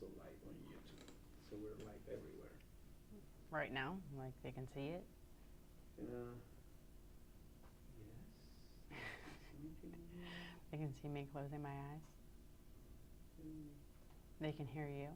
also live on YouTube. So we're live everywhere. Right now, like they can see it. Yes. They can see me closing my eyes. They can hear you.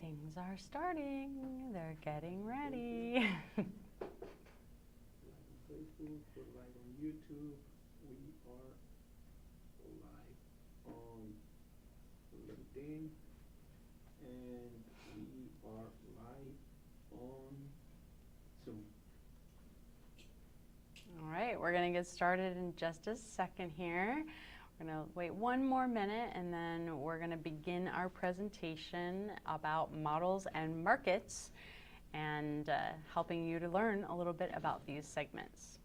Things are starting. They're getting ready. Live on Facebook, we're live on YouTube, we are live on LinkedIn, and we are live on Zoom. All right, we're going to get started in just a second here. We're going to wait one more minute and then we're going to begin our presentation about models and markets and helping you to learn a little bit about these segments.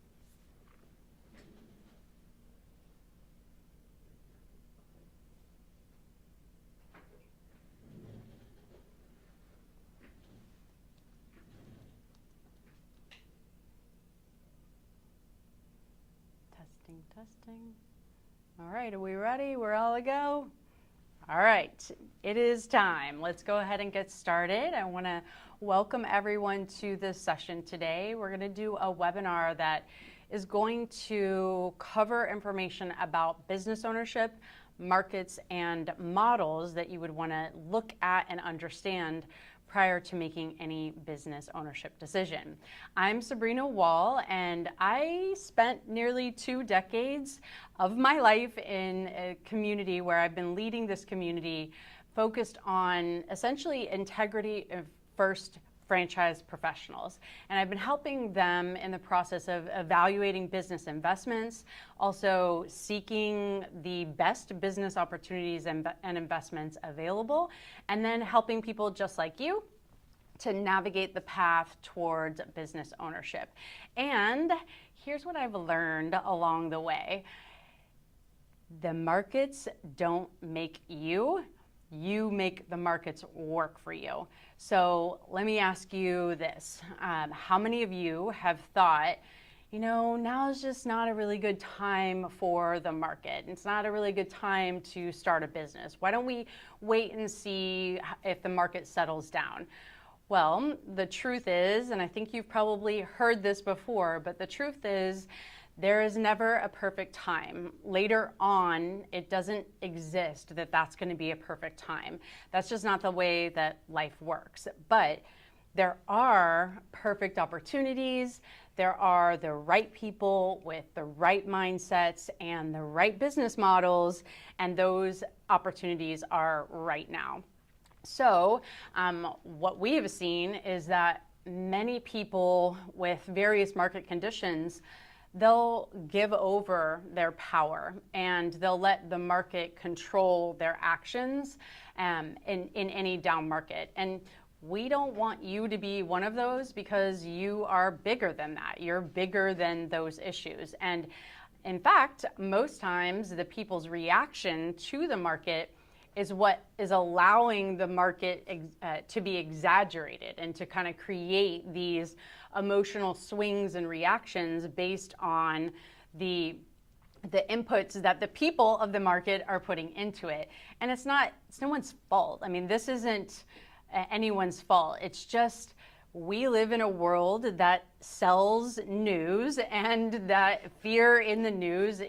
Testing, testing. All right, are we ready? We're all a go? All right, it is time. Let's go ahead and get started. I want to welcome everyone to this session today. We're going to do a webinar that is going to cover information about business ownership, markets, and models that you would want to look at and understand prior to making any business ownership decision. I'm Sabrina Wall, and I spent nearly 2 decades of my life in a community where I've been leading this community focused on essentially integrity of first franchise professionals. And I've been helping them in the process of evaluating business investments, also seeking the best business opportunities and investments available, and then helping people just like you to navigate the path towards business ownership. And here's what I've learned along the way. The markets don't make you. You make the markets work for you. So let me ask you this. How many of you have thought, now is just not a really good time for the market. It's not a really good time to start a business. Why don't we wait and see if the market settles down? Well, the truth is, and I think you've probably heard this before, but the truth is, there is never a perfect time. Later on, it doesn't exist that that's going to be a perfect time. That's just not the way that life works. But there are perfect opportunities. There are the right people with the right mindsets and the right business models, and those opportunities are right now. So what we have seen is that many people with various market conditions, they'll give over their power and they'll let the market control their actions in any down market. And we don't want you to be one of those, because you are bigger than that. You're bigger than those issues. And in fact, most times the people's reaction to the market is what is allowing the market to be exaggerated and to kind of create these emotional swings and reactions based on the inputs that the people of the market are putting into it. And it's no one's fault. I mean, this isn't anyone's fault. It's just we live in a world that sells news, and that fear in the news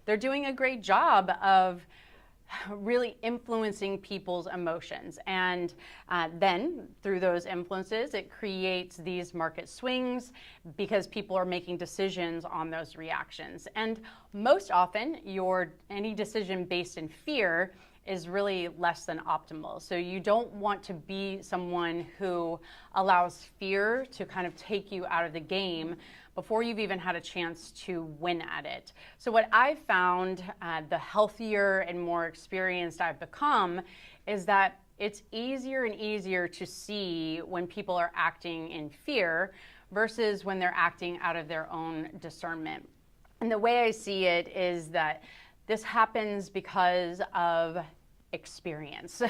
they're doing a great job of really influencing people's emotions. And then through those influences, it creates these market swings because people are making decisions on those reactions. And most often, any decision based in fear is really less than optimal. So you don't want to be someone who allows fear to kind of take you out of the game before you've even had a chance to win at it. So what I've found, the healthier and more experienced I've become, is that it's easier and easier to see when people are acting in fear versus when they're acting out of their own discernment. And the way I see it is that this happens because of experience.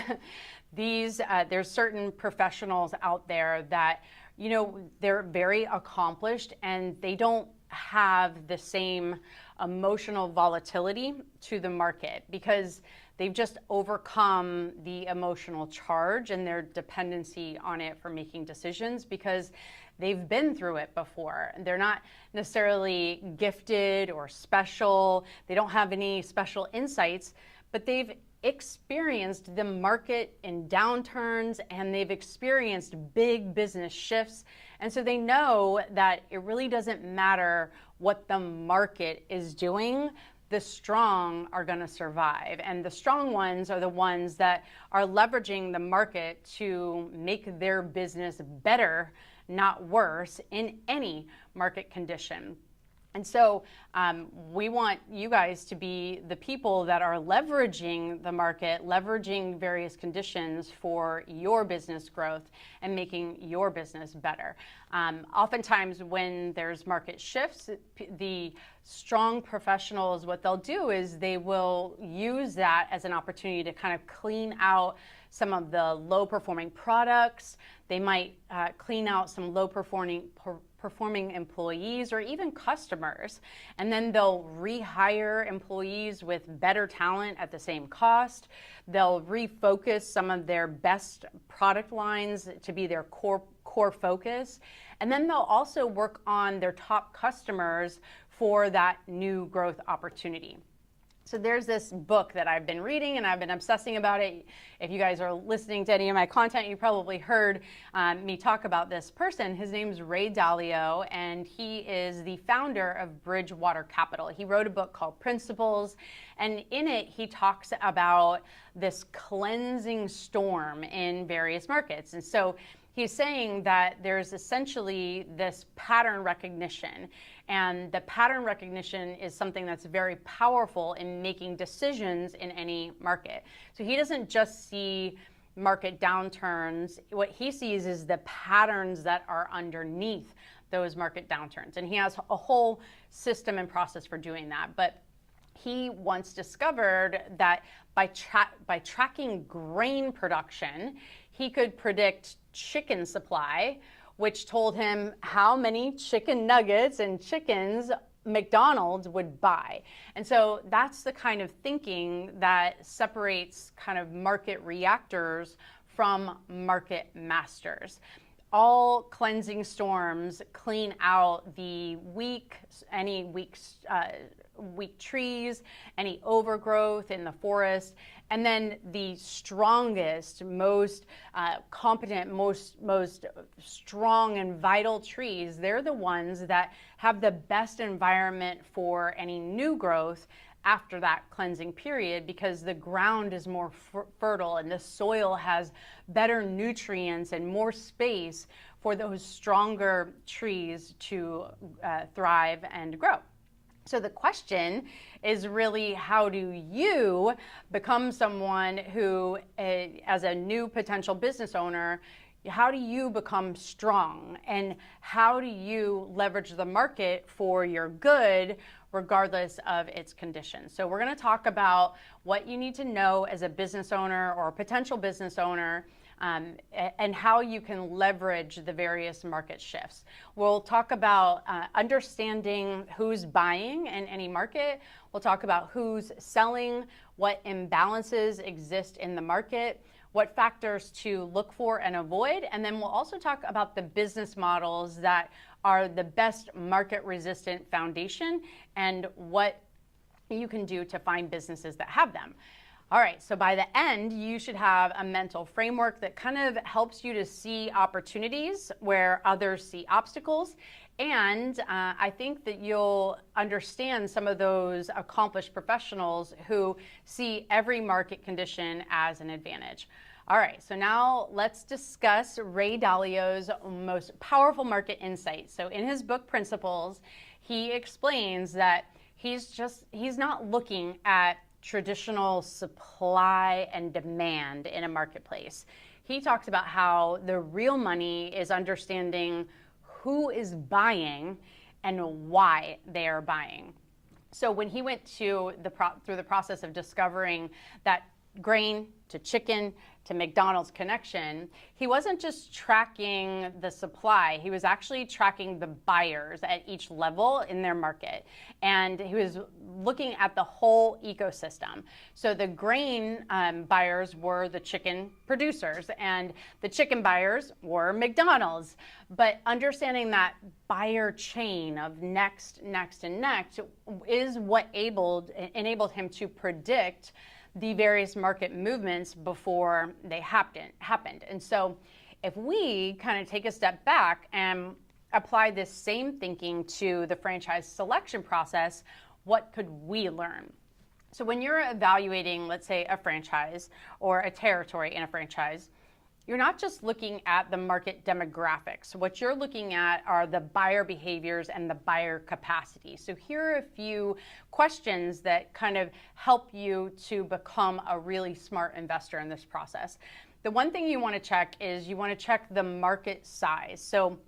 There's certain professionals out there that, they're very accomplished and they don't have the same emotional volatility to the market because they've just overcome the emotional charge and their dependency on it for making decisions because they've been through it before. They're not necessarily gifted or special. They don't have any special insights, but they've experienced the market in downturns and they've experienced big business shifts. And so they know that it really doesn't matter what the market is doing. The strong are going to survive. And the strong ones are the ones that are leveraging the market to make their business better, not worse, in any market condition. And so we want you guys to be the people that are leveraging the market, leveraging various conditions for your business growth and making your business better. Oftentimes when there's market shifts, the strong professionals, what they'll do is they will use that as an opportunity to kind of clean out some of the low-performing products. They might clean out some low-performing employees or even customers, and then they'll rehire employees with better talent at the same cost. They'll refocus some of their best product lines to be their core focus, and then they'll also work on their top customers for that new growth opportunity. So there's this book that I've been reading and I've been obsessing about it. If you guys are listening to any of my content, you probably heard me talk about this person. His name's Ray Dalio, and he is the founder of Bridgewater Capital. He wrote a book called Principles, and in it he talks about this cleansing storm in various markets. And so he's saying that there's essentially this pattern recognition, and the pattern recognition is something that's very powerful in making decisions in any market. So he doesn't just see market downturns, what he sees is the patterns that are underneath those market downturns. And he has a whole system and process for doing that. But he once discovered that by tracking grain production, he could predict chicken supply, which told him how many chicken nuggets and chickens McDonald's would buy. And so that's the kind of thinking that separates kind of market reactors from market masters. All cleansing storms clean out the weak trees, any overgrowth in the forest, and then the strongest, most competent, most strong and vital trees, they're the ones that have the best environment for any new growth after that cleansing period, because the ground is more fertile and the soil has better nutrients and more space for those stronger trees to thrive and grow. So the question is really, how do you become someone who, as a new potential business owner, how do you become strong, and how do you leverage the market for your good regardless of its conditions? So we're going to talk about what you need to know as a business owner or a potential business owner, and how you can leverage the various market shifts. We'll talk about understanding who's buying in any market. We'll talk about who's selling, what imbalances exist in the market, what factors to look for and avoid, and then we'll also talk about the business models that are the best market resistant foundation and what you can do to find businesses that have them. All right, so by the end, you should have a mental framework that kind of helps you to see opportunities where others see obstacles. And I think that you'll understand some of those accomplished professionals who see every market condition as an advantage. All right, so now let's discuss Ray Dalio's most powerful market insight. So in his book, Principles, he explains that he's not looking at traditional supply and demand in a marketplace. He talks about how the real money is understanding who is buying and why they are buying. So when he went through the process of discovering that grain to chicken to McDonald's connection, he wasn't just tracking the supply, he was actually tracking the buyers at each level in their market. And he was looking at the whole ecosystem. So the grain buyers were the chicken producers, and the chicken buyers were McDonald's. But understanding that buyer chain of next, and next is what enabled him to predict the various market movements before they happened. And so if we kind of take a step back and apply this same thinking to the franchise selection process, what could we learn? So when you're evaluating, let's say, a franchise or a territory in a franchise, you're not just looking at the market demographics. What you're looking at are the buyer behaviors and the buyer capacity. So here are a few questions that kind of help you to become a really smart investor in this process. The one thing you want to check is you want to check the market size. So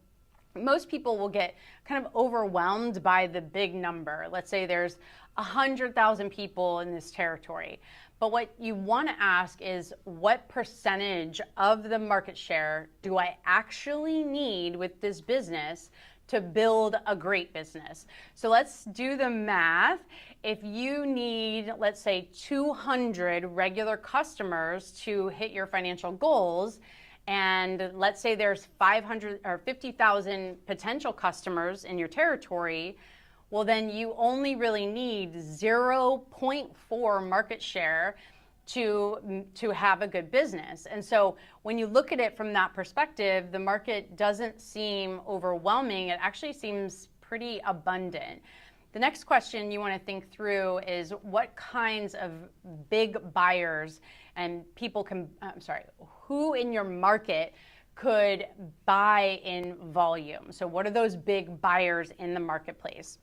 most people will get kind of overwhelmed by the big number. Let's say there's 100,000 people in this territory. But what you want to ask is, what percentage of the market share do I actually need with this business to build a great business? So let's do the math. If you need, let's say, 200 regular customers to hit your financial goals, and let's say there's 500 or 50,000 potential customers in your territory, well, then you only really need 0.4 market share to have a good business. And so when you look at it from that perspective, the market doesn't seem overwhelming. It actually seems pretty abundant. The next question you want to think through is, what kinds of big buyers and who in your market could buy in volume? So what are those big buyers in the marketplace?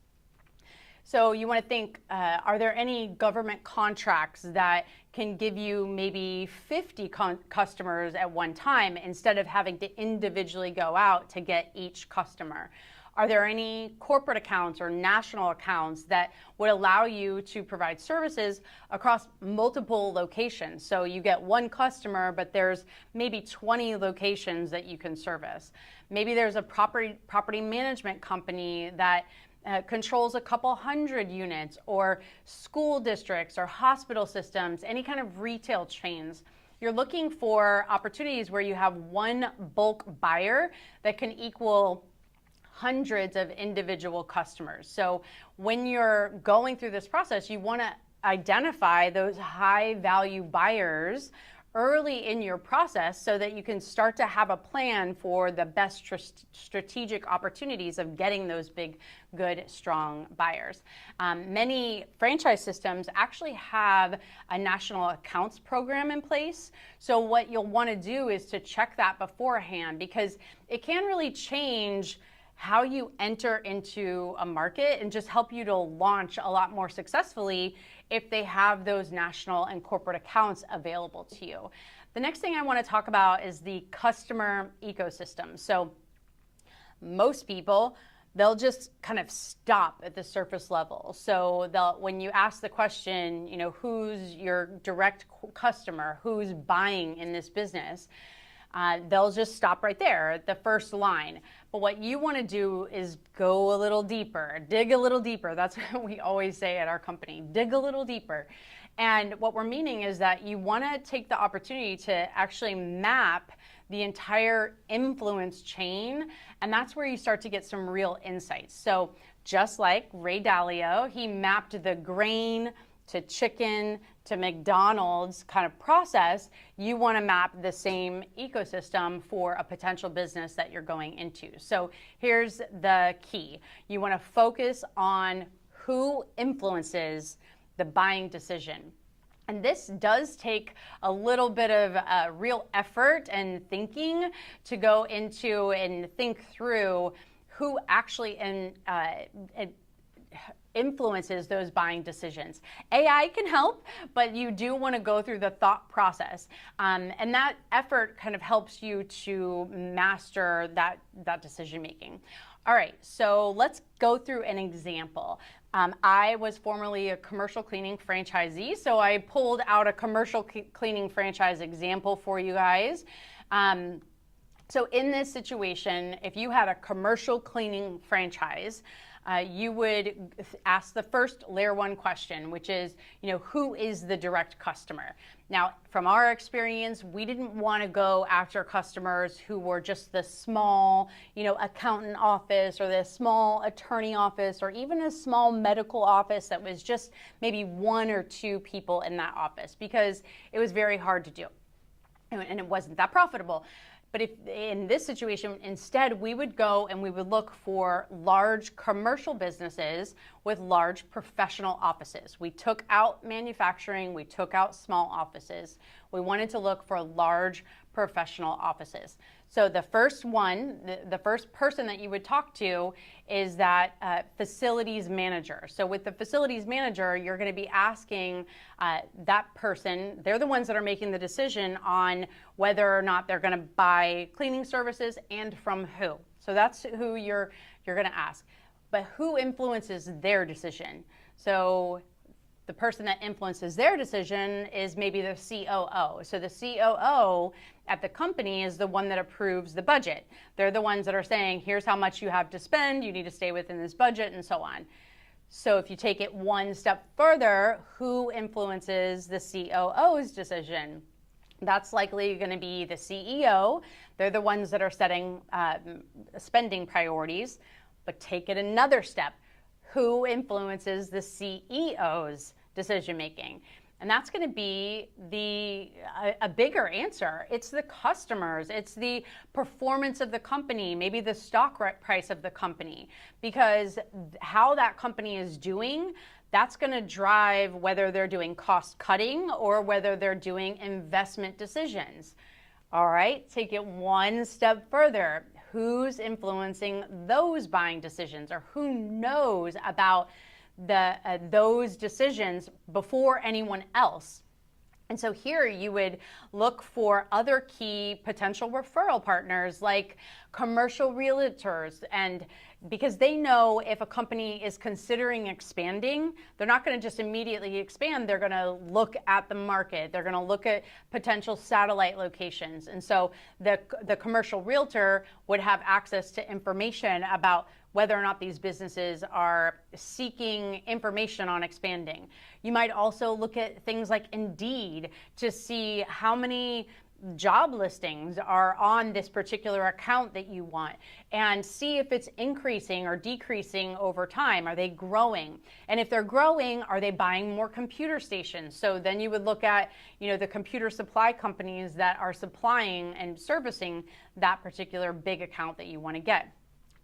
So you want to think, are there any government contracts that can give you maybe 50 customers at one time instead of having to individually go out to get each customer? Are there any corporate accounts or national accounts that would allow you to provide services across multiple locations? So you get one customer, but there's maybe 20 locations that you can service. Maybe there's a property management company that controls a couple hundred units, or school districts or hospital systems, any kind of retail chains. You're looking for opportunities where you have one bulk buyer that can equal hundreds of individual customers. So when you're going through this process, you want to identify those high value buyers early in your process so that you can start to have a plan for the best strategic opportunities of getting those big, good, strong buyers. Many franchise systems actually have a national accounts program in place. So what you'll want to do is to check that beforehand, because it can really change how you enter into a market and just help you to launch a lot more successfully if they have those national and corporate accounts available to you. The next thing I want to talk about is the customer ecosystem. So most people, they'll just kind of stop at the surface level. So when you ask the question, who's your direct customer, who's buying in this business, they'll just stop right there at the first line. But what you want to do is go a little deeper, dig a little deeper. That's what we always say at our company, dig a little deeper. And what we're meaning is that you want to take the opportunity to actually map the entire influence chain, and that's where you start to get some real insights. So just like Ray Dalio, he mapped the grain to chicken to McDonald's kind of process. You want to map the same ecosystem for a potential business that you're going into. So here's the key. You want to focus on who influences the buying decision. And this does take a little bit of real effort and thinking to go into and think through who actually influences those buying decisions. AI can help, but you do want to go through the thought process. And that effort kind of helps you to master that decision making. All right, so let's go through an example. I was formerly a commercial cleaning franchisee, so I pulled out a commercial cleaning franchise example for you guys. So in this situation, if you had a commercial cleaning franchise, you would ask the first layer one question, which is, who is the direct customer? Now, from our experience, we didn't want to go after customers who were just the small, accountant office or the small attorney office or even a small medical office that was just maybe one or two people in that office, because it was very hard to do and it wasn't that profitable. But if in this situation, instead, we would go and we would look for large commercial businesses with large professional offices. We took out manufacturing, we took out small offices. We wanted to look for large professional offices. So the first one, the first person that you would talk to is that facilities manager. So with the facilities manager, you're going to be asking that person, they're the ones that are making the decision on whether or not they're going to buy cleaning services and from who. So that's who you're going to ask. But who influences their decision? So the person that influences their decision is maybe the COO. So the COO at the company is the one that approves the budget. They're the ones that are saying, here's how much you have to spend, you need to stay within this budget, and so on. So if you take it one step further, who influences the COO's decision? That's likely going to be the CEO. They're the ones that are setting spending priorities. But take it another step. Who influences the CEO's decision making? And that's going to be a bigger answer. It's the customers. It's the performance of the company, maybe the stock price of the company, because how that company is doing, that's going to drive whether they're doing cost cutting or whether they're doing investment decisions. All right, take it one step further. Who's influencing those buying decisions, or who knows about those decisions before anyone else. And so here you would look for other key potential referral partners like commercial realtors, and because they know if a company is considering expanding, they're not going to just immediately expand. They're going to look at the market. They're going to look at potential satellite locations. And so the commercial realtor would have access to information about whether or not these businesses are seeking information on expanding. You might also look at things like Indeed to see how many job listings are on this particular account that you want, and see if it's increasing or decreasing over time. Are they growing? And if they're growing, are they buying more computer stations? So then you would look at, the computer supply companies that are supplying and servicing that particular big account that you want to get.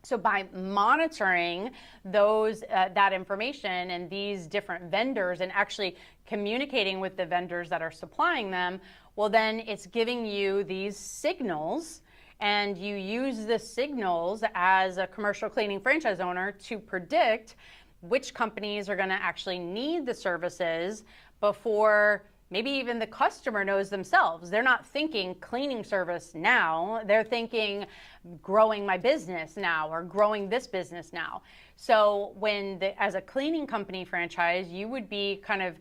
So by monitoring that information and these different vendors and actually communicating with the vendors that are supplying them, well, then it's giving you these signals, and you use the signals as a commercial cleaning franchise owner to predict which companies are going to actually need the services before maybe even the customer knows themselves. They're not thinking cleaning service now. They're thinking growing my business now or growing this business now. So as a cleaning company franchise, you would be kind of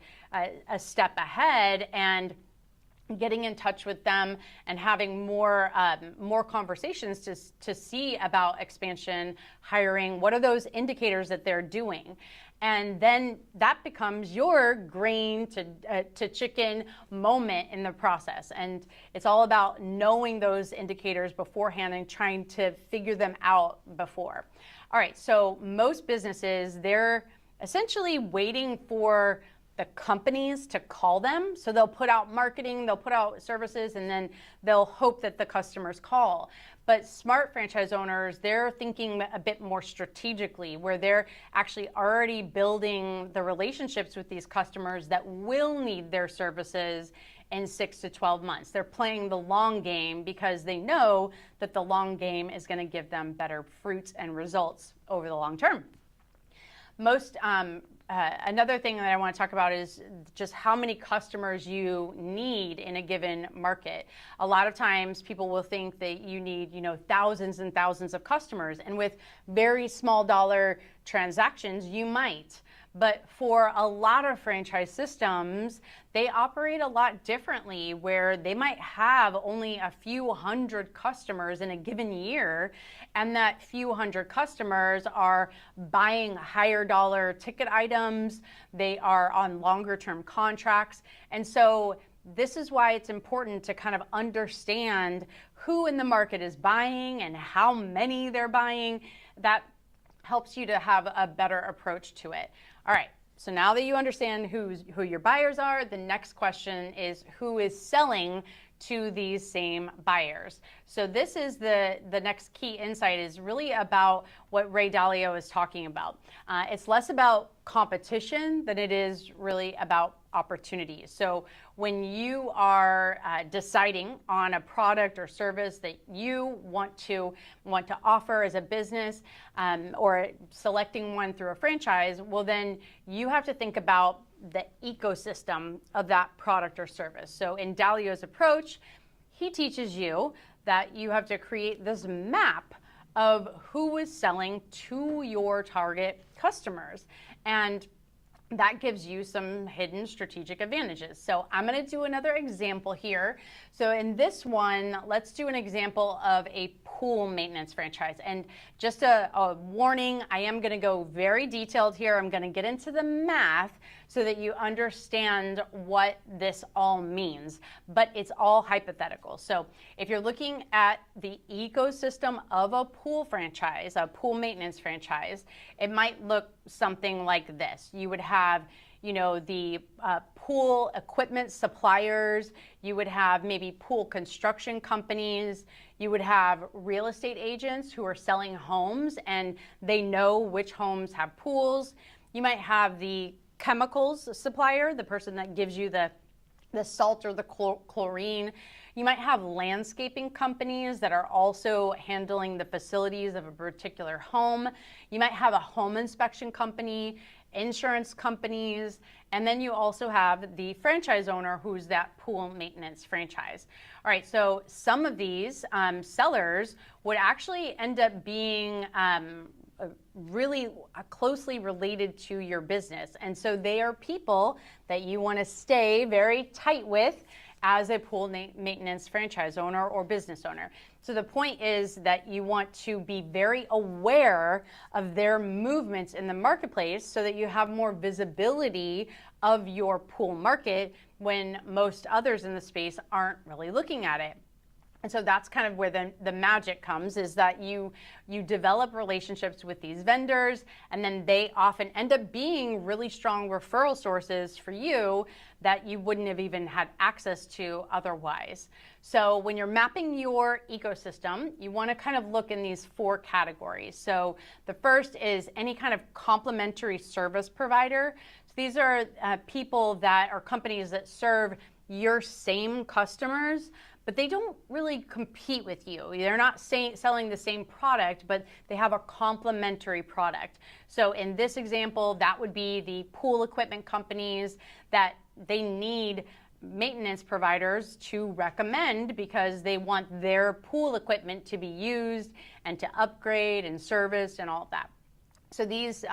a step ahead and getting in touch with them and having more conversations to see about expansion, hiring. What are those indicators that they're doing? And then that becomes your grain to chicken moment in the process. And it's all about knowing those indicators beforehand and trying to figure them out before. All right, so most businesses, they're essentially waiting for the companies to call them. So they'll put out marketing, they'll put out services, and then they'll hope that the customers call. But smart franchise owners, they're thinking a bit more strategically, where they're actually already building the relationships with these customers that will need their services in 6 to 12 months. They're playing the long game because they know that the long game is going to give them better fruits and results over the long term. Another thing that I want to talk about is just how many customers you need in a given market. A lot of times people will think that you need, thousands and thousands of customers, and with very small dollar transactions, you might. But for a lot of franchise systems, they operate a lot differently, where they might have only a few hundred customers in a given year, and that few hundred customers are buying higher dollar ticket items. They are on longer term contracts. And so this is why it's important to kind of understand who in the market is buying and how many they're buying. That helps you to have a better approach to it. All right, so now that you understand who your buyers are, the next question is who is selling to these same buyers. So this is the next key insight, is really about what Ray Dalio is talking about. It's less about competition than it is really about opportunities. So when you are deciding on a product or service that you want to offer as a business, or selecting one through a franchise, well, then you have to think about the ecosystem of that product or service. So in Dalio's approach, he teaches you that you have to create this map of who is selling to your target customers. And that gives you some hidden strategic advantages. So I'm going to do another example here. So in this one, let's do an example of a pool maintenance franchise. And just a warning, I am going to go very detailed here. I'm going to get into the math so that you understand what this all means, but it's all hypothetical. So if you're looking at the ecosystem of a pool franchise, a pool maintenance franchise, it might look something like this. You would have the pool equipment suppliers, you would have maybe pool construction companies, you would have real estate agents who are selling homes and they know which homes have pools. You might have the chemicals supplier, the person that gives you the salt or the chlorine. You might have landscaping companies that are also handling the facilities of a particular home. You might have a home inspection company, insurance companies, and then you also have the franchise owner who's that pool maintenance franchise. All right, so some of these sellers would actually end up being really closely related to your business. And so they are people that you want to stay very tight with as a pool maintenance franchise owner or business owner. So the point is that you want to be very aware of their movements in the marketplace so that you have more visibility of your pool market when most others in the space aren't really looking at it. And so that's kind of where the magic comes, is that you develop relationships with these vendors, and then they often end up being really strong referral sources for you that you wouldn't have even had access to otherwise. So when you're mapping your ecosystem, you want to kind of look in these 4 categories. So the first is any kind of complementary service provider. So these are people that are companies that serve your same customers, but they don't really compete with you. They're not selling the same product, but they have a complementary product. So in this example, that would be the pool equipment companies that they need maintenance providers to recommend because they want their pool equipment to be used and to upgrade and service and all of that. So these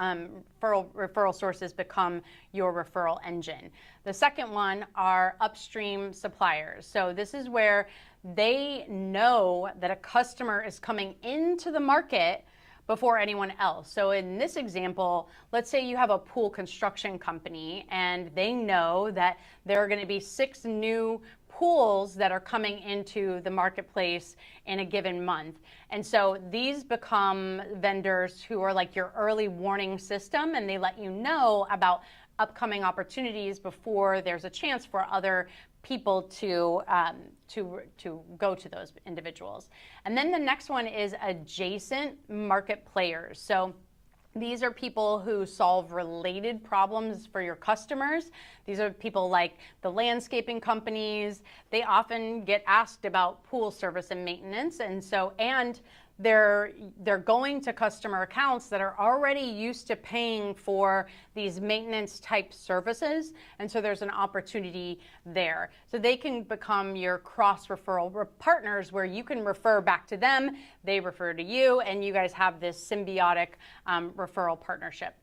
referral sources become your referral engine. The second one are upstream suppliers. So this is where they know that a customer is coming into the market before anyone else. So in this example, let's say you have a pool construction company and they know that there are going to be 6 new pools that are coming into the marketplace in a given month. And so these become vendors who are like your early warning system, and they let you know about upcoming opportunities before there's a chance for other people to go to those individuals. And then the next one is adjacent market players. So these are people who solve related problems for your customers. These are people like the landscaping companies. They often get asked about pool service and maintenance, and they're going to customer accounts that are already used to paying for these maintenance type services, and so there's an opportunity there. So they can become your cross referral partners where you can refer back to them, they refer to you, and you guys have this symbiotic referral partnership.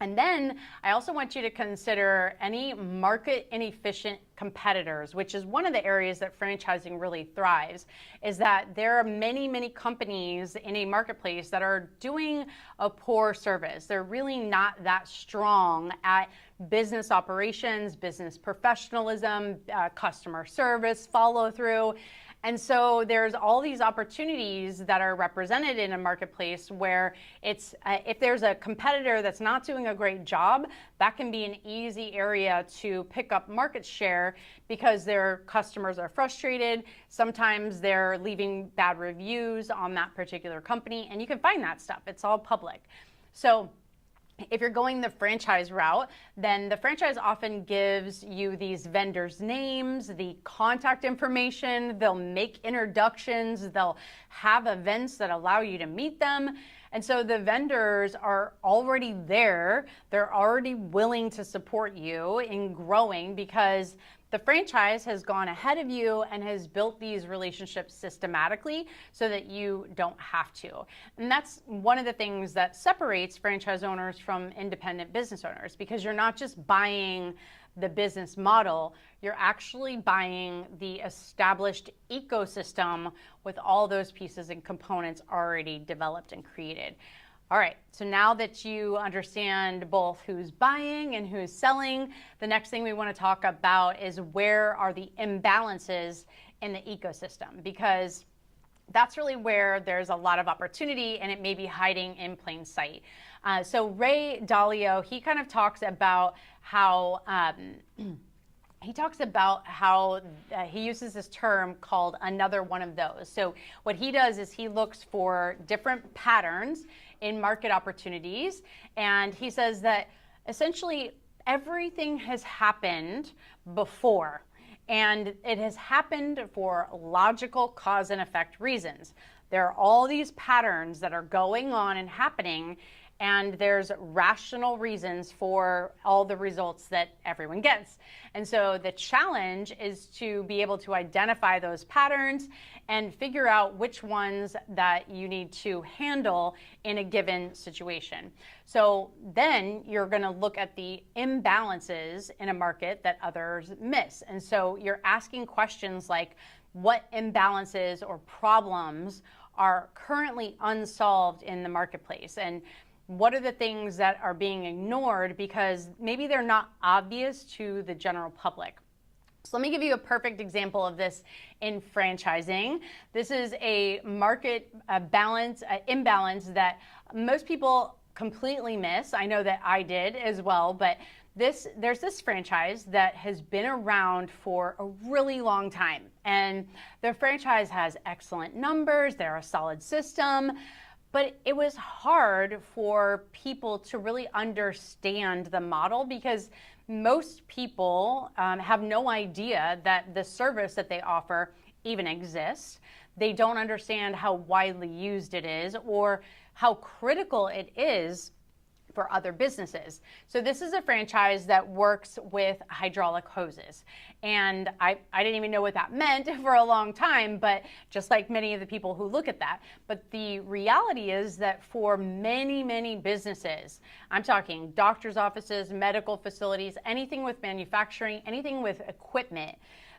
And then I also want you to consider any market inefficient competitors, which is one of the areas that franchising really thrives, is that there are many, many companies in a marketplace that are doing a poor service. They're really not that strong at business operations, business professionalism, customer service, follow through. And so there's all these opportunities that are represented in a marketplace where it's if there's a competitor that's not doing a great job, that can be an easy area to pick up market share because their customers are frustrated. Sometimes they're leaving bad reviews on that particular company, and you can find that stuff. It's all public. So if you're going the franchise route, then the franchise often gives you these vendors' names, the contact information, they'll make introductions, they'll have events that allow you to meet them. And so the vendors are already there, they're already willing to support you in growing because the franchise has gone ahead of you and has built these relationships systematically so that you don't have to. And that's one of the things that separates franchise owners from independent business owners, because you're not just buying the business model, you're actually buying the established ecosystem with all those pieces and components already developed and created. All right, so now that you understand both who's buying and who's selling, the next thing we want to talk about is where are the imbalances in the ecosystem, because that's really where there's a lot of opportunity and it may be hiding in plain sight. So Ray Dalio, he kind of talks about how he uses this term called another one of those. So what he does is he looks for different patterns in market opportunities, and he says that essentially everything has happened before. And it has happened for logical cause and effect reasons. There are all these patterns that are going on and happening, and there's rational reasons for all the results that everyone gets. And so the challenge is to be able to identify those patterns and figure out which ones that you need to handle in a given situation. So then you're going to look at the imbalances in a market that others miss. And so you're asking questions like, what imbalances or problems are currently unsolved in the marketplace? And what are the things that are being ignored because maybe they're not obvious to the general public? So let me give you a perfect example of this in franchising. This is a market imbalance that most people completely miss. I know that I did as well, but there's this franchise that has been around for a really long time, and the franchise has excellent numbers, they're a solid system, but it was hard for people to really understand the model because most people have no idea that the service that they offer even exists. They don't understand how widely used it is or how critical it is for other businesses. So this is a franchise that works with hydraulic hoses. And I didn't even know what that meant for a long time, but just like many of the people who look at that. But the reality is that for many, many businesses, I'm talking doctor's offices, medical facilities, anything with manufacturing, anything with equipment,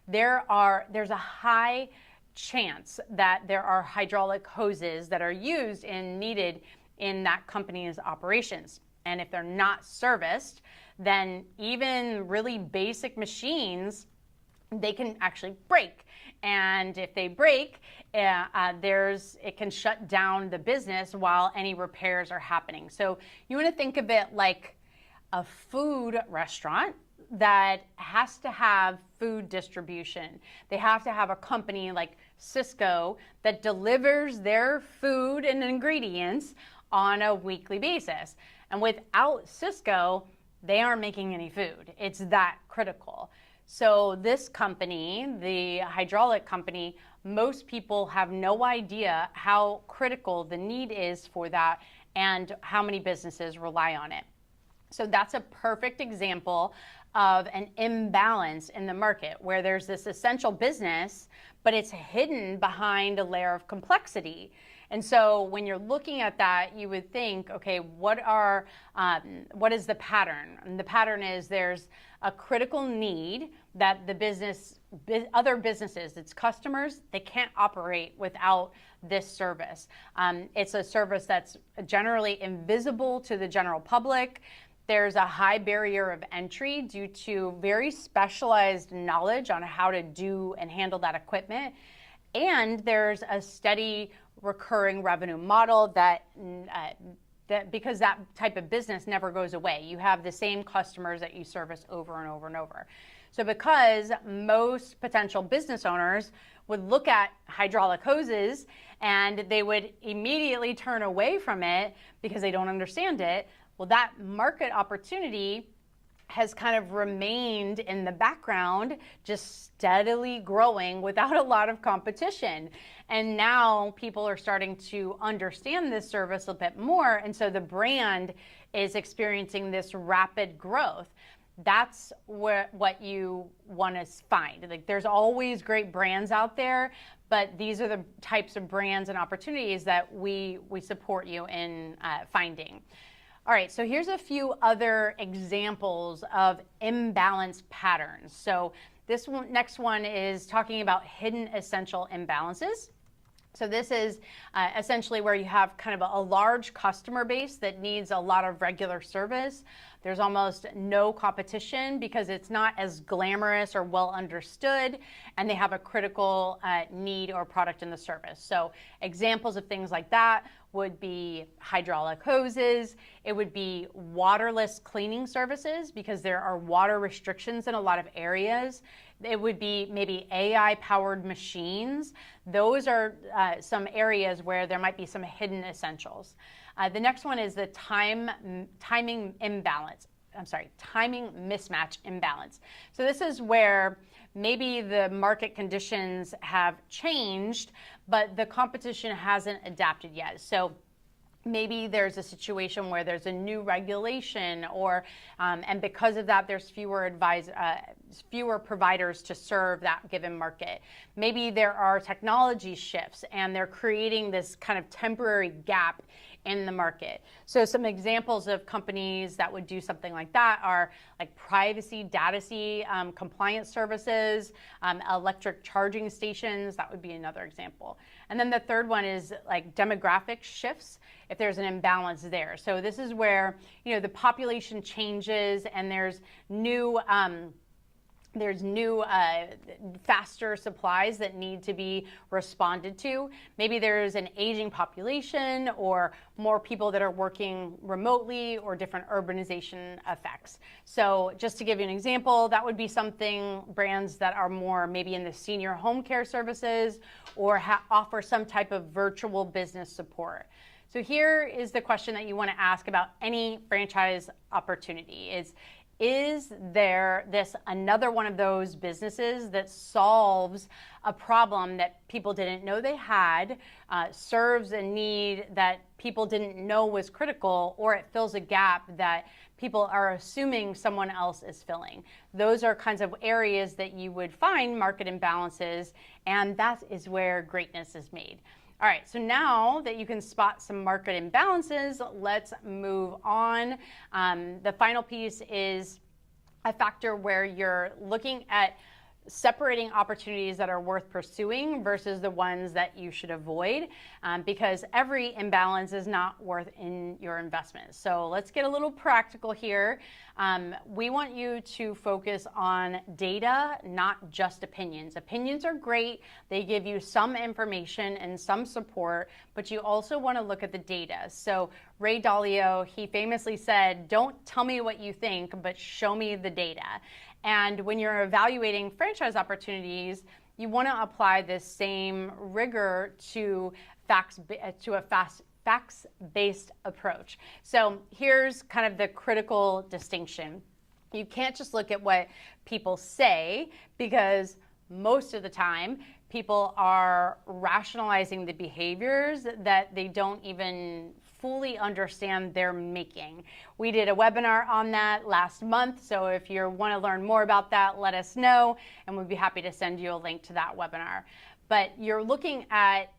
there's a high chance that there are hydraulic hoses that are used and needed in that company's operations. And if they're not serviced, then even really basic machines, they can actually break. And if they break, it can shut down the business while any repairs are happening. So you want to think of it like a food restaurant that has to have food distribution. They have to have a company like Cisco that delivers their food and ingredients on a weekly basis. And without Cisco, they aren't making any food. It's that critical. So this company, the hydraulic company, most people have no idea how critical the need is for that and how many businesses rely on it. So that's a perfect example of an imbalance in the market where there's this essential business, but it's hidden behind a layer of complexity. And so when you're looking at that, you would think, okay, what is the pattern? And the pattern is there's a critical need that other businesses, its customers, they can't operate without this service. It's a service that's generally invisible to the general public. There's a high barrier of entry due to very specialized knowledge on how to do and handle that equipment. And there's a steady recurring revenue model that because that type of business never goes away. You have the same customers that you service over and over and over. So because most potential business owners would look at hydraulic hoses and they would immediately turn away from it because they don't understand it, well, that market opportunity has kind of remained in the background, just steadily growing without a lot of competition. And now people are starting to understand this service a bit more. And so the brand is experiencing this rapid growth. That's what you want to find. Like, there's always great brands out there, but these are the types of brands and opportunities that we support you in finding. All right, so here's a few other examples of imbalance patterns. So this next one is talking about hidden essential imbalances. So this is essentially where you have kind of a large customer base that needs a lot of regular service. There's almost no competition because it's not as glamorous or well understood, and they have a critical need or product in the service. So examples of things like that would be hydraulic hoses. It would be waterless cleaning services because there are water restrictions in a lot of areas. It would be maybe AI-powered machines. Those are some areas where there might be some hidden essentials. The next one is the timing imbalance. timing mismatch imbalance. So this is where maybe the market conditions have changed, but the competition hasn't adapted yet. So maybe there's a situation where there's a new regulation, or and because of that, there's fewer providers to serve that given market. Maybe there are technology shifts, and they're creating this kind of temporary gap in the market. So some examples of companies that would do something like that are like privacy, data compliance services, electric charging stations. That would be another example. And then the third one is like demographic shifts, if there's an imbalance there. So this is where, the population changes and there's new faster supplies that need to be responded to. Maybe there's an aging population, or more people that are working remotely, or different urbanization effects. So just to give you an example, that would be something, brands that are more maybe in the senior home care services, or offer some type of virtual business support. So here is the question that you want to ask about any franchise opportunity is there another one of those businesses that solves a problem that people didn't know they had, serves a need that people didn't know was critical, or it fills a gap that people are assuming someone else is filling? Those are kinds of areas that you would find market imbalances, and that is where greatness is made. All right, so now that you can spot some market imbalances, let's move on. The final piece is a factor where you're looking at separating opportunities that are worth pursuing versus the ones that you should avoid, because every imbalance is not worth in your investment. So let's get a little practical here. We want you to focus on data, not just opinions. Opinions are great. They give you some information and some support, but you also want to look at the data. So Ray Dalio, he famously said, "Don't tell me what you think, but show me the data." And when you're evaluating franchise opportunities, you want to apply this same rigor to a facts-based approach. So here's kind of the critical distinction. You can't just look at what people say, because most of the time people are rationalizing the behaviors that they don't even fully understand they're making. We did a webinar on that last month, so if you want to learn more about that, let us know, and we'd be happy to send you a link to that webinar. But you're looking at,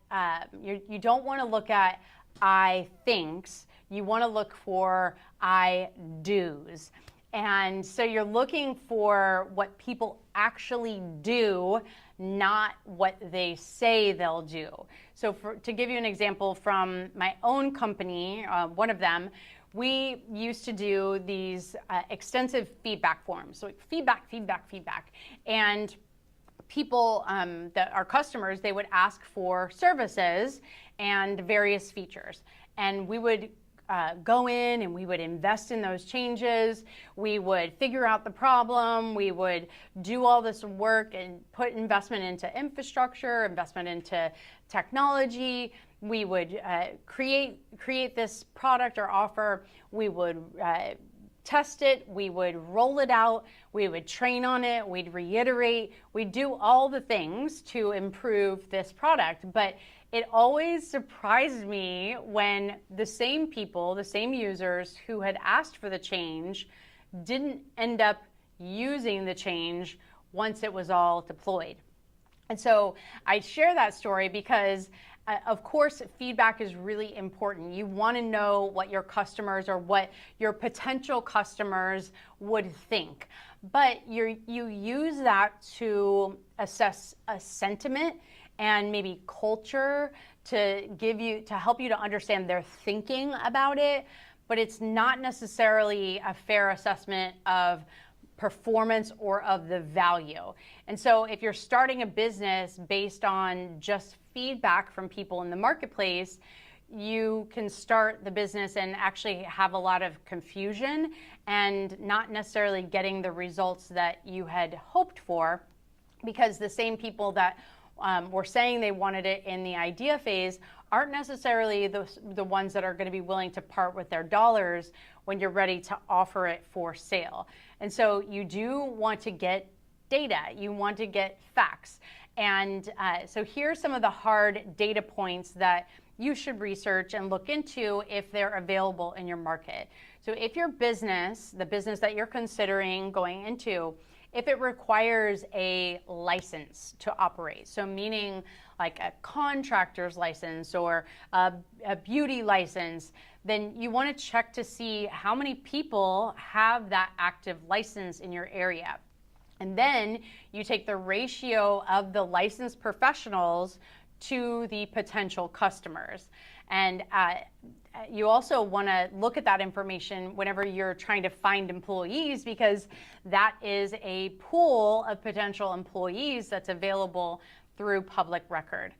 you don't want to look at I thinks, you want to look for I do's. And so you're looking for what people actually do, not what they say they'll do. So to give you an example from my own company, one of them, we used to do these extensive feedback forms. So feedback. And people, our customers, they would ask for services and various features. And we would go in and we would invest in those changes. We would figure out the problem. We would do all this work and put investment into infrastructure, investment into technology. We would create this product or offer. We would test it. We would roll it out. We would train on it. We'd reiterate. We'd do all the things to improve this product. But it always surprised me when the same people, the same users who had asked for the change didn't end up using the change once it was all deployed. And so I share that story because of course, feedback is really important. You want to know what your customers or what your potential customers would think. But you use that to assess a sentiment and maybe culture to help you to understand their thinking about it. But it's not necessarily a fair assessment of performance or of the value. And so if you're starting a business based on just feedback from people in the marketplace, you can start the business and actually have a lot of confusion and not necessarily getting the results that you had hoped for, because the same people that were saying they wanted it in the idea phase aren't necessarily the ones that are going to be willing to part with their dollars when you're ready to offer it for sale. And so you do want to get data, you want to get facts. And so here's some of the hard data points that you should research and look into if they're available in your market. So if your business, the business that you're considering going into, if it requires a license to operate, so meaning like a contractor's license or a beauty license, then you want to check to see how many people have that active license in your area. And then you take the ratio of the licensed professionals to the potential customers. And you also want to look at that information whenever you're trying to find employees, because that is a pool of potential employees that's available through public record.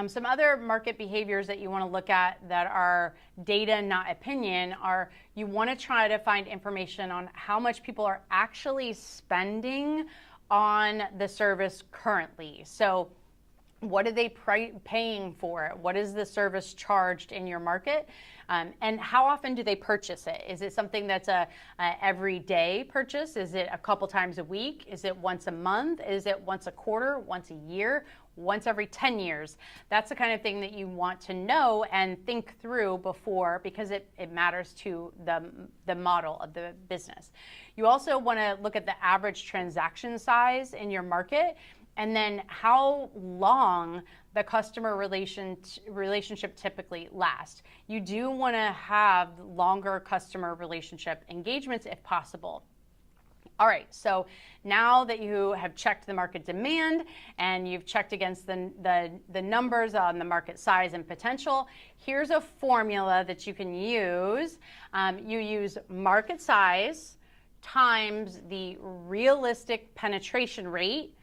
Some other market behaviors that you want to look at that are data, not opinion, are you want to try to find information on how much people are actually spending on the service currently. So what are they paying for it? What is the service charged in your market? And how often do they purchase it? Is it something that's a everyday purchase? Is it a couple times a week? Is it once a month? Is it once a quarter, once a year, once every 10 years? That's the kind of thing that you want to know and think through before, because it matters to the model of the business. You also want to look at the average transaction size in your market, and then how long the customer relationship typically lasts. You do want to have longer customer relationship engagements if possible. All right, so now that you have checked the market demand and you've checked against the numbers on the market size and potential, here's a formula that you can use. You use market size times the realistic penetration rate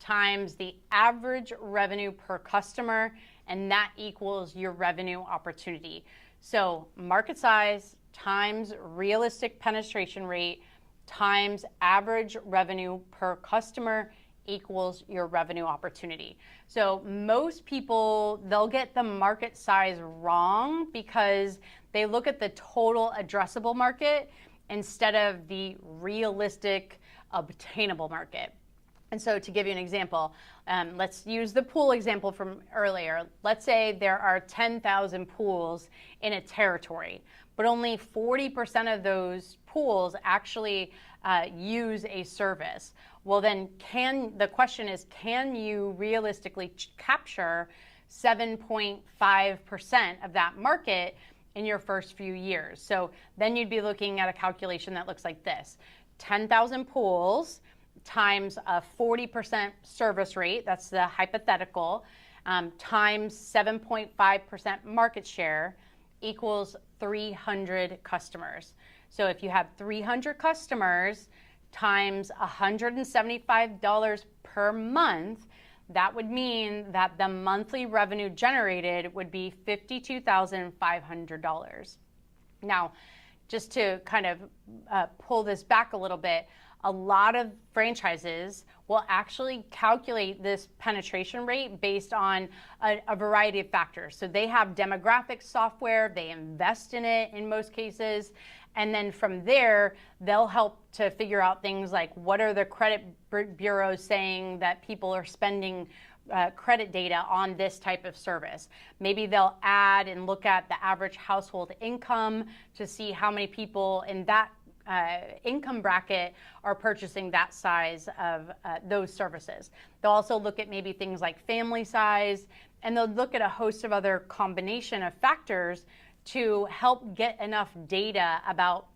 times the average revenue per customer, and that equals your revenue opportunity. So market size times realistic penetration rate times average revenue per customer equals your revenue opportunity. So most people, they'll get the market size wrong because they look at the total addressable market instead of the realistic obtainable market. And so to give you an example, let's use the pool example from earlier. Let's say there are 10,000 pools in a territory, but only 40% of those pools actually use a service. Well, then the question is, can you realistically capture 7.5% of that market in your first few years? So then you'd be looking at a calculation that looks like this: 10,000 pools times a 40% service rate, that's the hypothetical, times 7.5% market share equals 300 customers. So if you have 300 customers times $175 per month, that would mean that the monthly revenue generated would be $52,500. Now, just to kind of pull this back a little bit, a lot of franchises will actually calculate this penetration rate based on a variety of factors. So they have demographic software, they invest in it in most cases, and then from there, they'll help to figure out things like, what are the credit bureaus saying that people are spending credit data on this type of service. Maybe they'll add and look at the average household income to see how many people in that income bracket are purchasing that size of those services. They'll also look at maybe things like family size, and they'll look at a host of other combination of factors to help get enough data about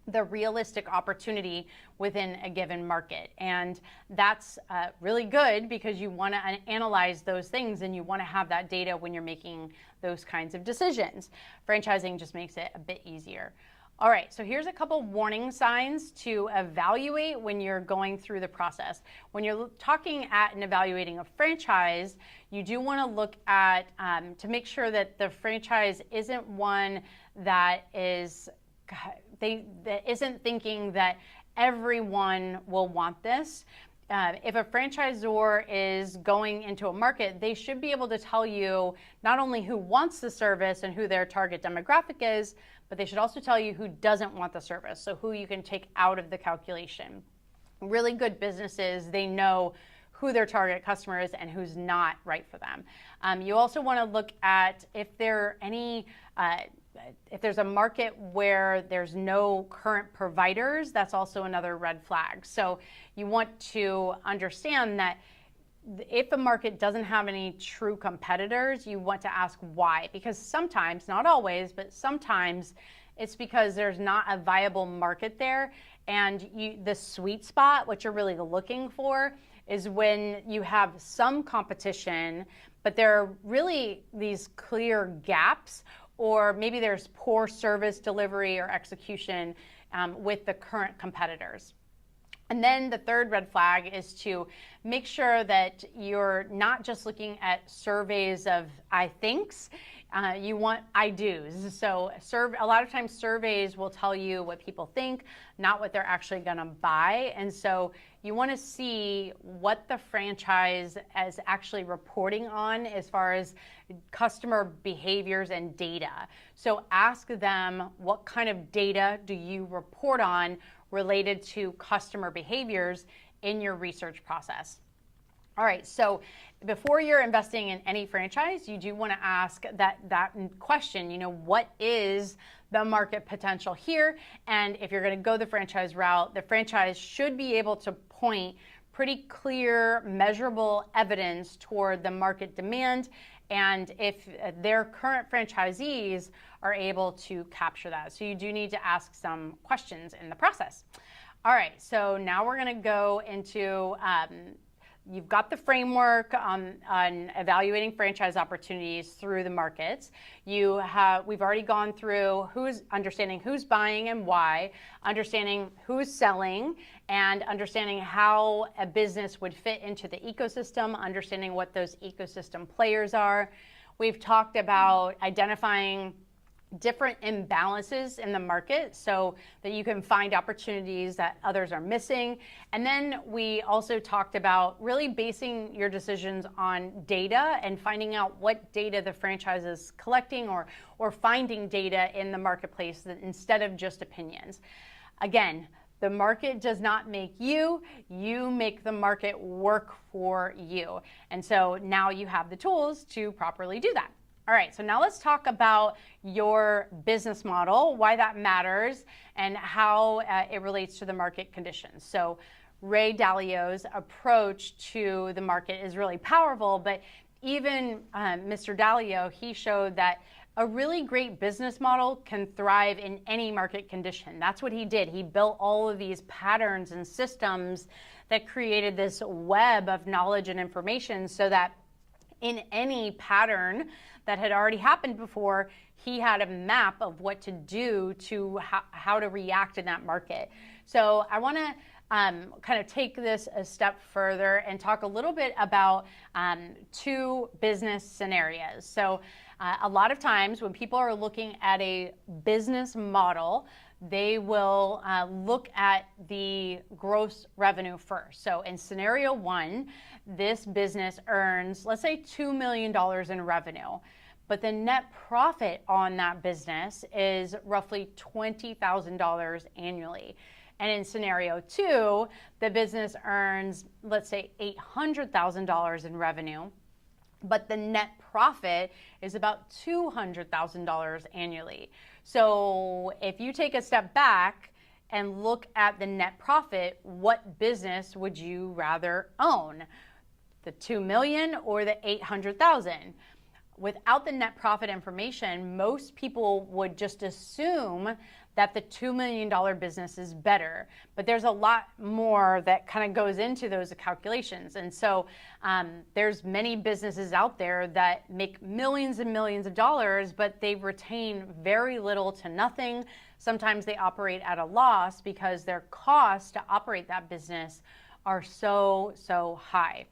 the realistic opportunity within a given market. And that's really good because you want to analyze those things and you want to have that data when you're making those kinds of decisions. Franchising just makes it a bit easier. All right, so here's a couple warning signs to evaluate when you're going through the process. When you're talking at and evaluating a franchise, you do want to look at, to make sure that the franchise isn't one that isn't thinking that everyone will want this. if a franchisor is going into a market, they should be able to tell you not only who wants the service and who their target demographic is, but they should also tell you who doesn't want the service, so who you can take out of the calculation. Really good businesses, they know who their target customer is and who's not right for them. You also want to look at if there are if there's a market where there's no current providers, that's also another red flag. So you want to understand that if a market doesn't have any true competitors, you want to ask why. Because sometimes, not always, but sometimes it's because there's not a viable market there, and the sweet spot, what you're really looking for, is when you have some competition, but there are really these clear gaps, or maybe there's poor service delivery or execution with the current competitors. And then the third red flag is to make sure that you're not just looking at surveys of I thinks, you want I do's. So a lot of times surveys will tell you what people think, not what they're actually going to buy. And so you want to see what the franchise is actually reporting on as far as customer behaviors and data. So ask them, what kind of data do you report on related to customer behaviors in your research process? All right, so before you're investing in any franchise, you do want to ask that question, what is the market potential here? And if you're going to go the franchise route, the franchise should be able to point pretty clear, measurable evidence toward the market demand, and if their current franchisees are able to capture that. So you do need to ask some questions in the process. All right, so now we're going to go into you've got the framework on evaluating franchise opportunities through the markets. We've already gone through understanding who's buying and why, understanding who's selling, and understanding how a business would fit into the ecosystem, understanding what those ecosystem players are. We've talked about identifying different imbalances in the market so that you can find opportunities that others are missing. And then we also talked about really basing your decisions on data and finding out what data the franchise is collecting, or finding data in the marketplace that instead of just opinions. Again, the market does not make you, you make the market work for you. And so now you have the tools to properly do that. All right, so now let's talk about your business model, why that matters, and how it relates to the market conditions. So Ray Dalio's approach to the market is really powerful, but even Mr. Dalio, he showed that a really great business model can thrive in any market condition. That's what he did. He built all of these patterns and systems that created this web of knowledge and information so that in any pattern that had already happened before, he had a map of what to do to how to react in that market. So I want to kind of take this a step further and talk a little bit about two business scenarios. So a lot of times when people are looking at a business model, they will look at the gross revenue first. So in scenario one, this business earns, let's say, $2 million in revenue, but the net profit on that business is roughly $20,000 annually. And in scenario two, the business earns, let's say, $800,000 in revenue, but the net profit is about $200,000 annually. So if you take a step back and look at the net profit, what business would you rather own? The 2 million or the 800,000? Without the net profit information, most people would just assume that the $2 million business is better. But there's a lot more that kind of goes into those calculations. And so there's many businesses out there that make millions and millions of dollars, but they retain very little to nothing. Sometimes they operate at a loss because their costs to operate that business are so high.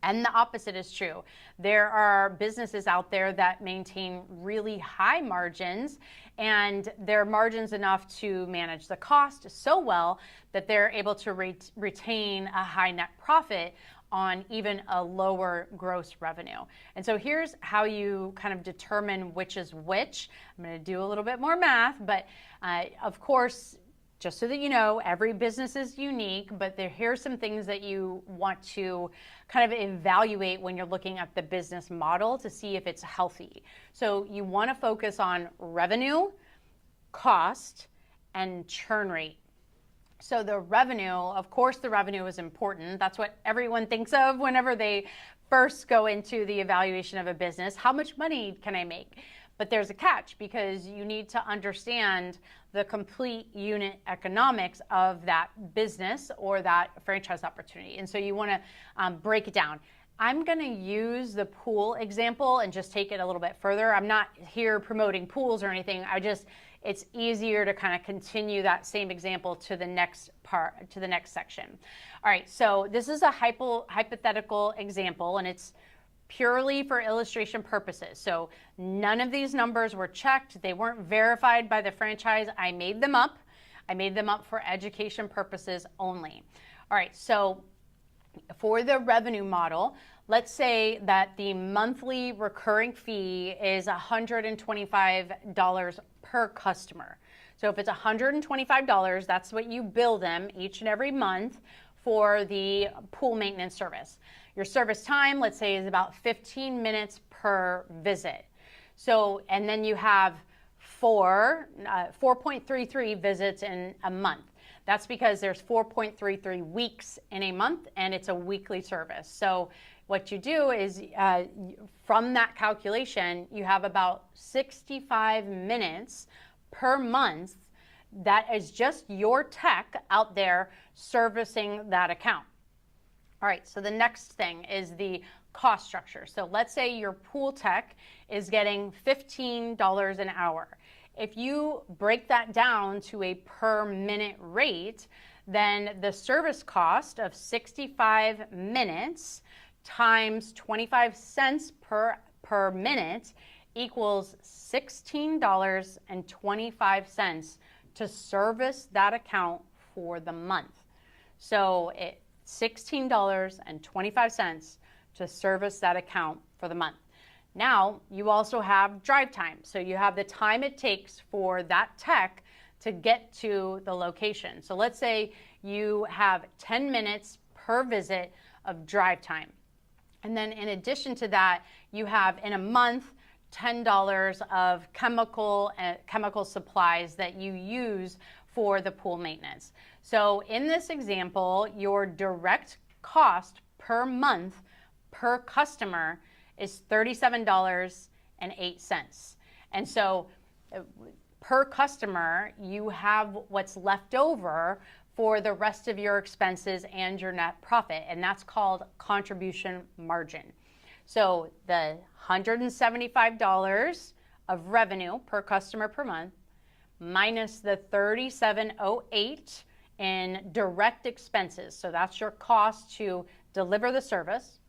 And the opposite is true. There are businesses out there that maintain really high margins, and their margins enough to manage the cost so well that they're able to retain a high net profit on even a lower gross revenue. And so here's how you kind of determine which is which. I'm going to do a little bit more math, but of course, just so that you know, every business is unique, but here's some things that you want to kind of evaluate when you're looking at the business model to see if it's healthy. So you want to focus on revenue, cost, and churn rate. So the revenue, of course, the revenue is important. That's what everyone thinks of whenever they first go into the evaluation of a business. How much money can I make? But there's a catch, because you need to understand the complete unit economics of that business or that franchise opportunity. And so you want to break it down. I'm going to use the pool example and just take it a little bit further. I'm not here promoting pools or anything. It's easier to kind of continue that same example to the next part, to the next section. All right, so this is a hypothetical example, and it's purely for illustration purposes. So none of these numbers were checked. They weren't verified by the franchise. I made them up. I made them up for education purposes only. All right, so for the revenue model, let's say that the monthly recurring fee is $125 per customer. So if it's $125, that's what you bill them each and every month for the pool maintenance service. Your service time, let's say, is about 15 minutes per visit. So, and then you have 4.33 visits in a month. That's because there's 4.33 weeks in a month, and it's a weekly service. So what you do is, from that calculation, you have about 65 minutes per month that is just your tech out there servicing that account. All right, so the next thing is the cost structure. So let's say your pool tech is getting $15 an hour. If you break that down to a per minute rate, then the service cost of 65 minutes times 25 cents per minute equals $16.25 to service that account for the month. So it's $16.25 to service that account for the month. Now, you also have drive time. So you have the time it takes for that tech to get to the location. So let's say you have 10 minutes per visit of drive time. And then in addition to that, you have in a month, $10 of chemical supplies that you use for the pool maintenance. So in this example, your direct cost per month per customer is $37.08. And so per customer, you have what's left over for the rest of your expenses and your net profit, and that's called contribution margin. So the $175 of revenue per customer per month minus the $37.08 in direct expenses, so that's your cost to deliver the service,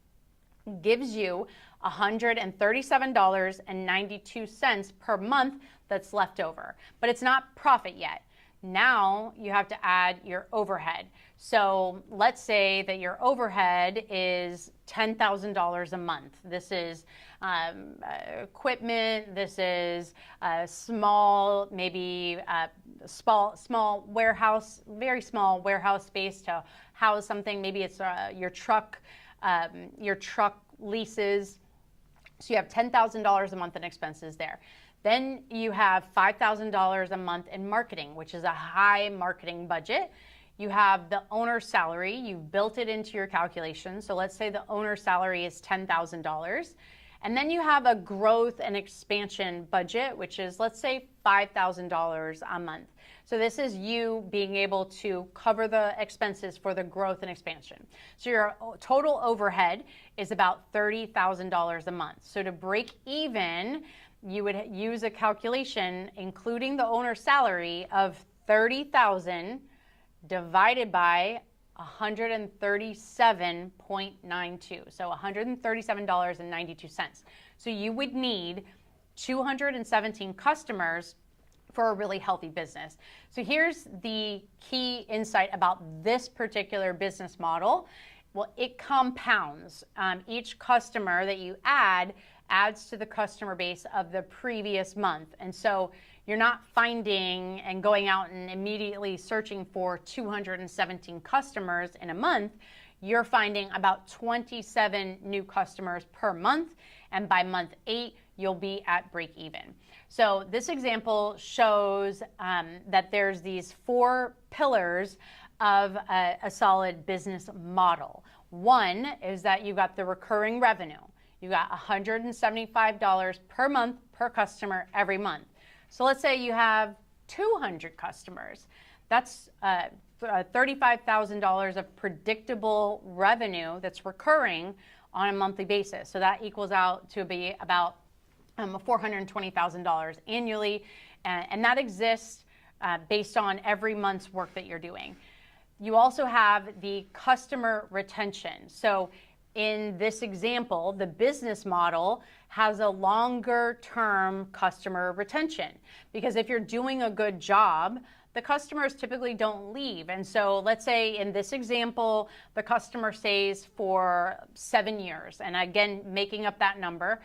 gives you $137.92 per month that's left over. But it's not profit yet. Now you have to add your overhead. So let's say that your overhead is $10,000 a month. This is equipment, this is small, maybe small warehouse, very small warehouse space to house something. Maybe it's your truck leases. So you have $10,000 a month in expenses there. Then you have $5,000 a month in marketing, which is a high marketing budget. You have the owner's salary. You've built it into your calculation. So let's say the owner's salary is $10,000. And then you have a growth and expansion budget, which is, let's say, $5,000 a month. So this is you being able to cover the expenses for the growth and expansion. So your total overhead is about $30,000 a month. So to break even, you would use a calculation including the owner's salary of $30,000 divided by $137.92. So $137.92. So you would need 217 customers for a really healthy business. So here's the key insight about this particular business model. Well, it compounds. Each customer that you add adds to the customer base of the previous month. And so you're not finding and going out and immediately searching for 217 customers in a month. You're finding about 27 new customers per month. And by month 8, you'll be at break even. So this example shows that there's these 4 pillars of a solid business model. One is that you've got the recurring revenue. You got $175 per month per customer every month. So let's say you have 200 customers. That's $35,000 of predictable revenue that's recurring on a monthly basis. So that equals out to be about $420,000 annually, and that exists based on every month's work that you're doing. You also have the customer retention. So in this example, the business model has a longer term customer retention, because if you're doing a good job, the customers typically don't leave. And so let's say in this example, the customer stays for 7 years, and again, making up that number,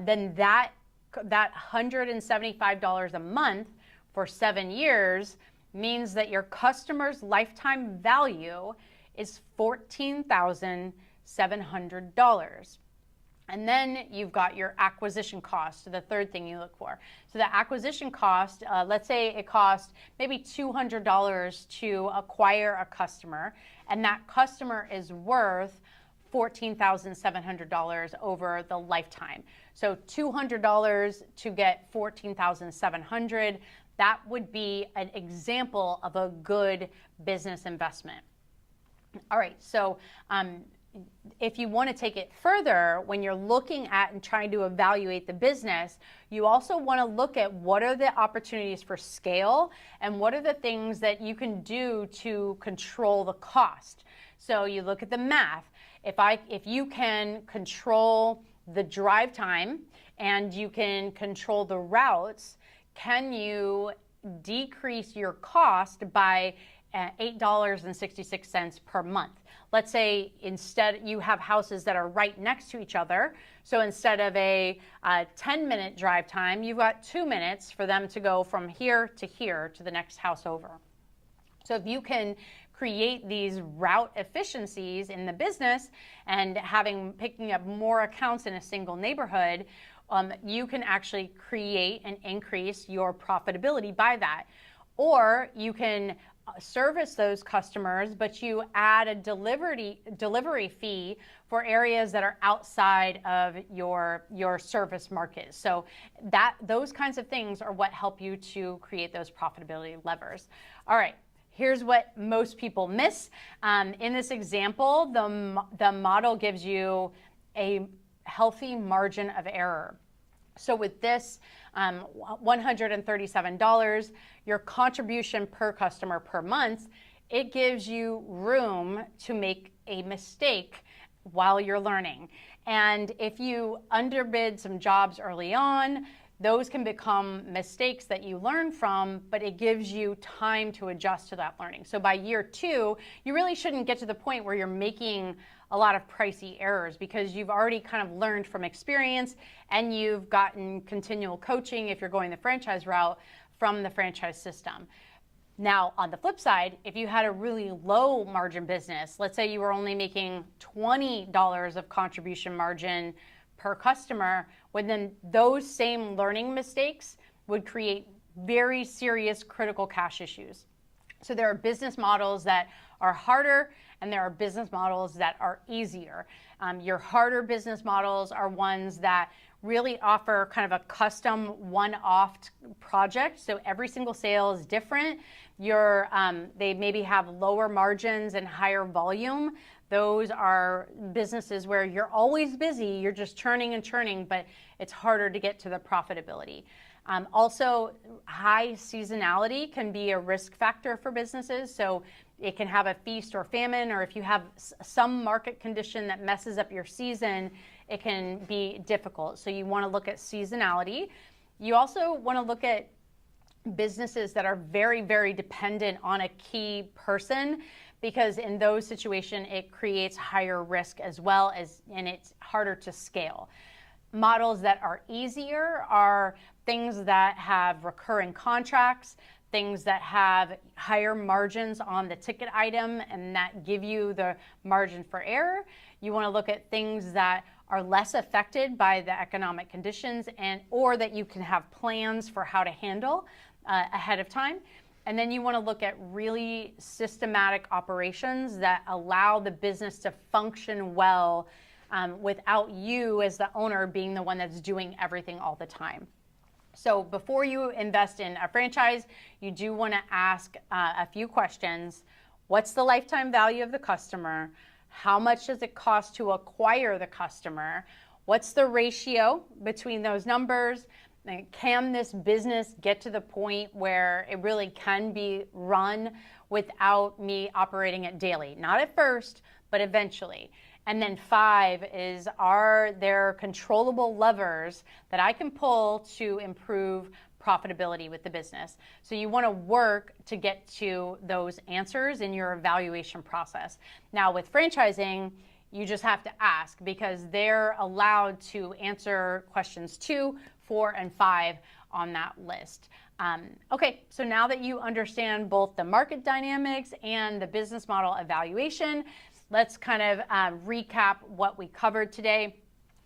then that $175 a month for 7 years means that your customer's lifetime value is $14,700. And then you've got your acquisition cost, the third thing you look for. So the acquisition cost, let's say it cost maybe $200 to acquire a customer, and that customer is worth $14,700 over the lifetime. So $200 to get $14,700, that would be an example of a good business investment. All right, so if you want to take it further, when you're looking at and trying to evaluate the business, you also want to look at what are the opportunities for scale and what are the things that you can do to control the cost. So you look at the math. If you can control the drive time and you can control the routes, can you decrease your cost by $8.66 per month? Let's say instead you have houses that are right next to each other. So instead of a 10-minute drive time, you've got 2 minutes for them to go from here to the next house over. So if you can create these route efficiencies in the business and picking up more accounts in a single neighborhood, you can actually create and increase your profitability by that. Or you can service those customers, but you add a delivery fee for areas that are outside of your service market. So those kinds of things are what help you to create those profitability levers. All right. Here's what most people miss. In this example, the model gives you a healthy margin of error. So with this $137, your contribution per customer per month, it gives you room to make a mistake while you're learning. And if you underbid some jobs early on, those can become mistakes that you learn from, but it gives you time to adjust to that learning. So by year 2, you really shouldn't get to the point where you're making a lot of pricey errors, because you've already kind of learned from experience and you've gotten continual coaching, if you're going the franchise route, from the franchise system. Now, on the flip side, if you had a really low margin business, let's say you were only making $20 of contribution margin per customer, well, then those same learning mistakes would create very serious critical cash issues. So there are business models that are harder and there are business models that are easier. Your harder business models are ones that really offer kind of a custom one-off project. So every single sale is different. They maybe have lower margins and higher volume. Those are businesses where you're always busy, you're just churning and churning, but it's harder to get to the profitability. Also, high seasonality can be a risk factor for businesses. So it can have a feast or famine, or if you have some market condition that messes up your season, it can be difficult. So you want to look at seasonality. You also want to look at businesses that are very, very dependent on a key person, because in those situations, it creates higher risk as well as, and it's harder to scale. Models that are easier are things that have recurring contracts, things that have higher margins on the ticket item and that give you the margin for error. You want to look at things that are less affected by the economic conditions, and or that you can have plans for how to handle ahead of time. And then you want to look at really systematic operations that allow the business to function well without you as the owner being the one that's doing everything all the time. So before you invest in a franchise, you do want to ask a few questions. What's the lifetime value of the customer? How much does it cost to acquire the customer? What's the ratio between those numbers? Can this business get to the point where it really can be run without me operating it daily? Not at first, but eventually. And then 5 is, are there controllable levers that I can pull to improve profitability with the business? So you want to work to get to those answers in your evaluation process. Now with franchising, you just have to ask, because they're allowed to answer questions 2, 4, and 5 on that list. Okay, so now that you understand both the market dynamics and the business model evaluation, let's kind of recap what we covered today.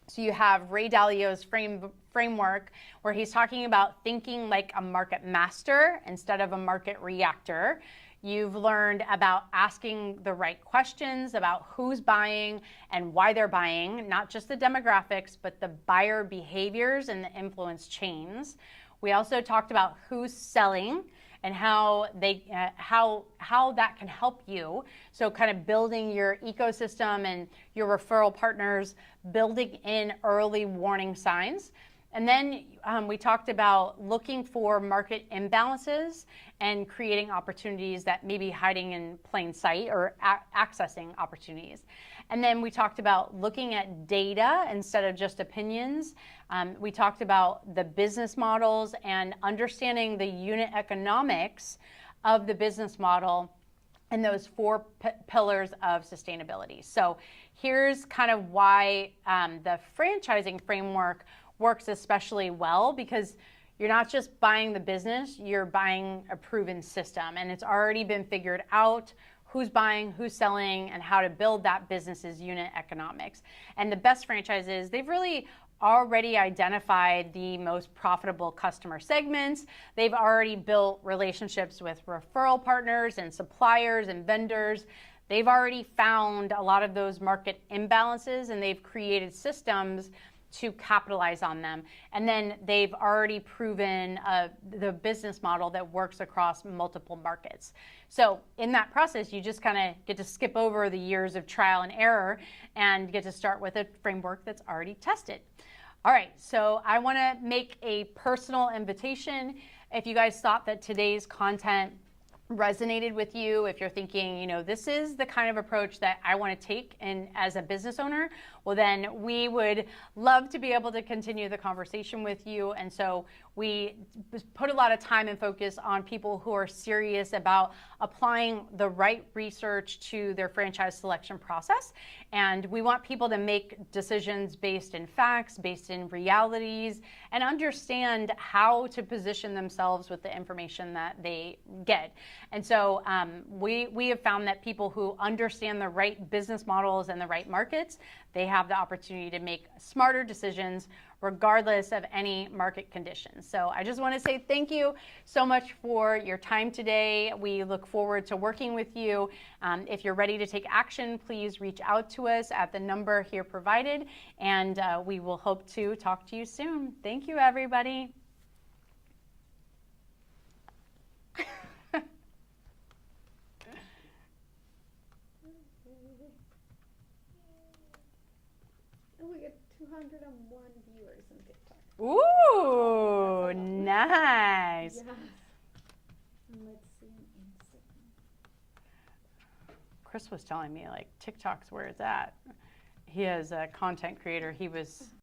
So you have Ray Dalio's framework, where he's talking about thinking like a market master instead of a market reactor. You've learned about asking the right questions about who's buying and why they're buying, not just the demographics, but the buyer behaviors and the influence chains. We also talked about who's selling and how that can help you. So kind of building your ecosystem and your referral partners, building in early warning signs. And then we talked about looking for market imbalances and creating opportunities that may be hiding in plain sight, or accessing opportunities. And then we talked about looking at data instead of just opinions. We talked about the business models and understanding the unit economics of the business model and those 4 pillars of sustainability. So here's kind of why the franchising framework works especially well, because you're not just buying the business, you're buying a proven system, and it's already been figured out who's buying, who's selling, and how to build that business's unit economics. And the best franchises, they've really already identified the most profitable customer segments. They've already built relationships with referral partners and suppliers and vendors. They've already found a lot of those market imbalances, and they've created systems to capitalize on them. And then they've already proven the business model that works across multiple markets. So in that process, you just kind of get to skip over the years of trial and error and get to start with a framework that's already tested. All right, so I want to make a personal invitation. If you guys thought that today's content resonated with you, if you're thinking, you know, this is the kind of approach that I want to take and as a business owner, well, then we would love to be able to continue the conversation with you. And so we put a lot of time and focus on people who are serious about applying the right research to their franchise selection process. And we want people to make decisions based in facts, based in realities, and understand how to position themselves with the information that they get. And so we have found that people who understand the right business models and the right markets, they have the opportunity to make smarter decisions regardless of any market conditions. So I just want to say thank you so much for your time today. We look forward to working with you. If you're ready to take action, please reach out to us at the number here provided, and we will hope to talk to you soon. Thank you, everybody. We get 201 viewers on TikTok. Ooh, nice. Yes. And let's see on Instagram. Chris was telling me like TikTok's where it's at. He is a content creator. He was